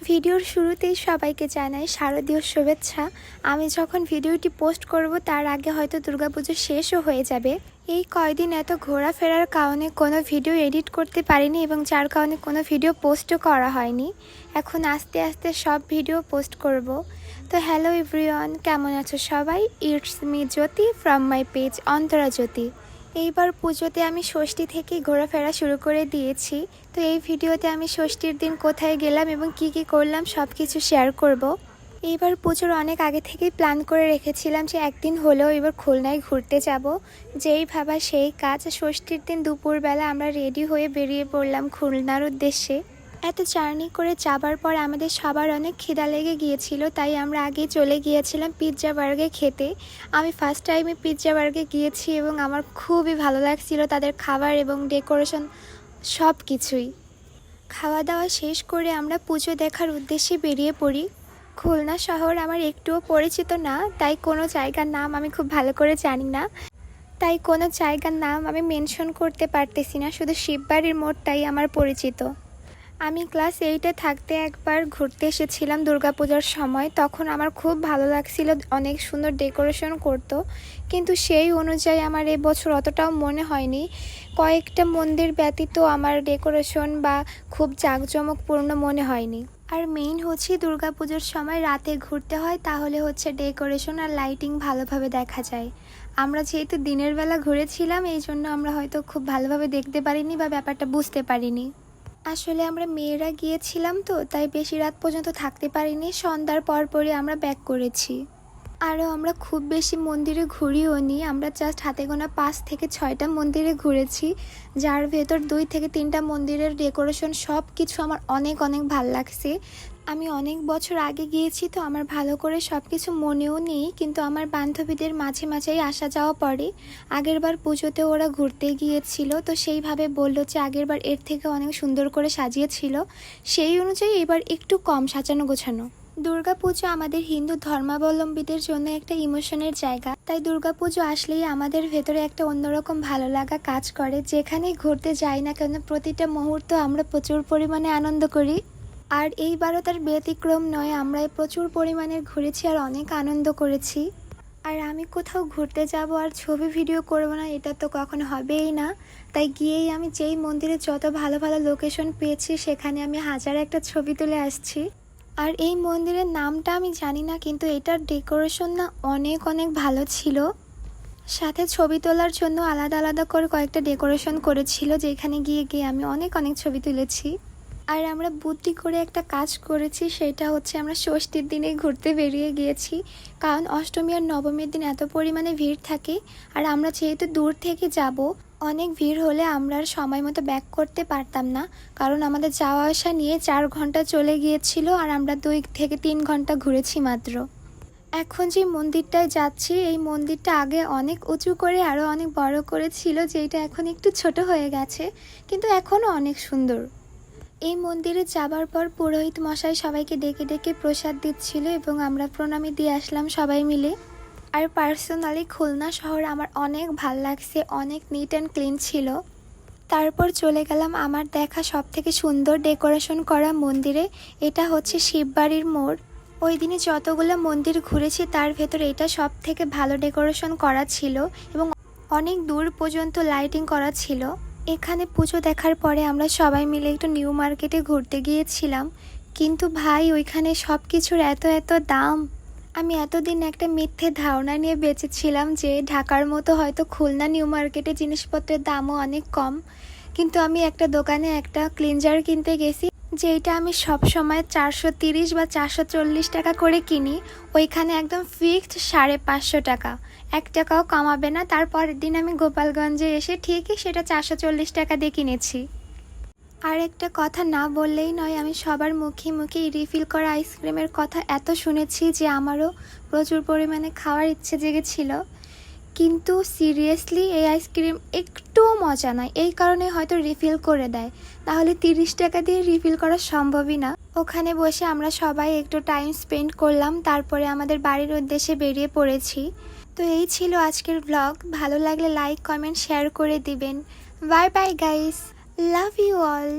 ভিডিওর শুরুতেই সবাইকে জানাই শারদীয় শুভেচ্ছা। আমি যখন ভিডিওটি পোস্ট করব তার আগে হয়তো দুর্গাপুজো শেষও হয়ে যাবে। এই কয়দিন এত ঘোরাফেরার কারণে কোনো ভিডিও এডিট করতে পারিনি এবং যার কারণে কোনো ভিডিও পোস্টও করা হয়নি। এখন আস্তে আস্তে সব ভিডিও পোস্ট করব। তো হ্যালো এভরিওয়ান, কেমন আছো সবাই? It's me Jyoti from my page Antara Jyoti. এইবার পুজোতে আমি ষষ্ঠী থেকেই ঘোরাফেরা শুরু করে দিয়েছি। তো এই ভিডিওতে আমি ষষ্ঠীর দিন কোথায় গেলাম এবং কি কি করলাম সব কিছু শেয়ার করব। এইবার পুজোর অনেক আগে থেকেই প্ল্যান করে রেখেছিলাম যে একদিন হলেও এবার খুলনায় ঘুরতে যাব। যেই ভাবা সেই কাজ, ষষ্ঠীর দিন দুপুরবেলা আমরা রেডি হয়ে বেরিয়ে পড়লাম খুলনার উদ্দেশ্যে। এত জার্নি করে যাবার পর আমাদের সবার অনেক খিদা লেগে গিয়েছিল, তাই আমরা আগেই চলে গিয়েছিলাম পিৎজা বার্গে খেতে। আমি ফার্স্ট টাইমে পিৎজা বার্গে গিয়েছি এবং আমার খুবই ভালো লাগছিল তাদের খাবার এবং ডেকোরেশন সব কিছুই। খাওয়া দাওয়া শেষ করে আমরা পুজো দেখার উদ্দেশ্যে বেরিয়ে পড়ি। খুলনা শহর আমার একটুও পরিচিত না, তাই কোনো জায়গার নাম আমি খুব ভালো করে জানি না, তাই কোনো জায়গার নাম আমি মেনশন করতে পারতেছি না, শুধু শিববাড়ির মোড়টাই আমার পরিচিত। আমি ক্লাস 8-এ থাকতে একবার ঘুরতে এসেছিলাম দুর্গাপূজার সময়। তখন আমার খুব ভালো লাগছিল, অনেক সুন্দর ডেকোরেশন করতো, কিন্তু সেই অনুযায়ী আমার এবছর অতটাও মনে হয়নি। কয়েকটা মন্দির ব্যতীত আমার ডেকোরেশন বা খুব জাঁকজমকপূর্ণ মনে হয়নি। আর মেইন হচ্ছে দুর্গাপুজোর সময় রাতে ঘুরতে হয়, তাহলে হচ্ছে ডেকোরেশন আর লাইটিং ভালোভাবে দেখা যায়। আমরা যেহেতু দিনের বেলা ঘুরেছিলাম, এই জন্য আমরা হয়তো খুব ভালোভাবে দেখতে পারিনি বা ব্যাপারটা বুঝতে পারিনি। আসলে আমরা মেয়েরা গিয়েছিলাম তো, তাই বেশি রাত পর্যন্ত থাকতে পারিনি। সন্ধ্যার পরপরই আমরা ব্যাক করেছি। আরও আমরা খুব বেশি মন্দিরে ঘুরিও নি, আমরা জাস্ট হাতে গোনা 5 থেকে 6টা মন্দিরে ঘুরেছি, যার ভেতর 2 থেকে 3টা মন্দিরের ডেকোরেশন সব কিছু আমার অনেক অনেক ভাল লাগছে। আমি অনেক বছর আগে গিয়েছি তো আমার ভালো করে সব কিছু মনেও নেই, কিন্তু আমার বান্ধবীদের মাঝে মাঝেই আসা যাওয়া পড়ে। আগেরবার পুজোতে ওরা ঘুরতে গিয়েছিল, তো সেইভাবে বললো যে আগেরবার এর থেকে অনেক সুন্দর করে সাজিয়েছিল, সেই অনুযায়ী এবার একটু কম সাজানো গোছানো। দুর্গাপুজো আমাদের হিন্দু ধর্মাবলম্বীদের জন্য একটা ইমোশনের জায়গা, তাই দুর্গাপুজো আসলেই আমাদের ভেতরে একটা অন্যরকম ভালো লাগা কাজ করে। যেখানেই ঘুরতে যাই না কেন প্রতিটা মুহূর্ত আমরা প্রচুর পরিমাণে আনন্দ করি। আর এইবারও তার ব্যতিক্রম নয়, আমরা প্রচুর পরিমাণে ঘুরেছি আর অনেক আনন্দ করেছি। আর আমি কোথাও ঘুরতে যাব আর ছবি ভিডিও করব না, এটা তো কখনো হবেই না। তাই গিয়েই আমি যেই মন্দিরে যত ভালো ভালো লোকেশন পেয়েছি সেখানে আমি হাজার একটা ছবি তুলে আসছি। আর এই মন্দিরের নামটা আমি জানি না, কিন্তু এটার ডেকোরেশন না অনেক অনেক ভালো ছিল। সাথে ছবি তোলার জন্য আলাদা আলাদা করে কয়েকটা ডেকোরেশন করেছিল, যেখানে গিয়ে গিয়ে আমি অনেক অনেক ছবি তুলেছি। আর আমরা বুদ্ধি করে একটা কাজ করেছি, সেটা হচ্ছে আমরা ষষ্ঠীর দিনে ঘুরতে বেরিয়ে গিয়েছি, কারণ অষ্টমী আর নবমীর দিন এত পরিমাণে ভিড় থাকে। আর আমরা যেহেতু দূর থেকে যাব, অনেক ভিড় হলে আমরা আর সময় মতো ব্যাক করতে পারতাম না, কারণ আমাদের যাওয়া আসা নিয়ে 4 ঘন্টা চলে গিয়েছিল আর আমরা 2 থেকে 3 ঘন্টা ঘুরেছি মাত্র। এখন যে মন্দিরটায় যাচ্ছি, এই মন্দিরটা আগে অনেক উঁচু করে আরও অনেক বড় করেছিল, যেটা এখন একটু ছোট হয়ে গেছে, কিন্তু এখনও অনেক সুন্দর। এই মন্দিরে যাবার পর পুরোহিত মশাই সবাইকে ডেকে ডেকে প্রসাদ দিচ্ছিল এবং আমরা প্রণামী দিয়ে আসলাম সবাই মিলে। আর পার্সোনালি খুলনা শহর আমার অনেক ভাল লাগছে, অনেক নিট অ্যান্ড ক্লিন ছিল। তারপর চলে গেলাম আমার দেখা সব থেকে সুন্দর ডেকোরেশন করা মন্দিরে। এটা হচ্ছে শিববাড়ির মোড়। ওই দিনে যতগুলো মন্দির ঘুরেছি তার ভেতরে এটা সব থেকে ভালো ডেকোরেশন করা ছিল এবং অনেক দূর পর্যন্ত লাইটিং করা ছিল। এখানে পুজো দেখার পরে আমরা সবাই মিলে একটু নিউ মার্কেটে ঘুরতে গিয়েছিলাম, কিন্তু ভাই ওইখানে সব কিছুর এত এত দাম। আমি এতদিন একটা মিথ্যে ধারণা নিয়ে বেঁচেছিলাম যে ঢাকার মতো হয়তো খুলনা নিউ মার্কেটে জিনিসপত্রের দামও অনেক কম, কিন্তু আমি একটা দোকানে একটা ক্লিনজার কিনতে গেছি, যেটা আমি সব সময় 430 বা 440 টাকা করে কিনি, ওইখানে একদম ফিক্সড 550 টাকা, 1 টাকাও কমাবে না। তারপরের দিন আমি গোপালগঞ্জে এসে ঠিকই সেটা 440 টাকা দিয়ে কিনেছি। আর একটা কথা না বললেই নয়, আমি সবার মুখে মুখে রিফিল করা আইসক্রিমের কথা এত শুনেছি যে আমারও প্রচুর পরিমাণে খাওয়ার ইচ্ছে জেগেছিল, কিন্তু সিরিয়াসলি এই আইসক্রিম একটুও মজা নয়। এই কারণে হয়তো রিফিল করে দেয়, তাহলে 30 টাকা দিয়ে রিফিল করা সম্ভবই না। ওখানে বসে আমরা সবাই একটু টাইম স্পেন্ড করলাম, তারপরে আমাদের বাড়ির উদ্দেশ্যে বেরিয়ে পড়েছি। তো এই ছিল আজকের ব্লগ। ভালো লাগলে লাইক কমেন্ট শেয়ার করে দিবেন। Bye bye guys, love you all.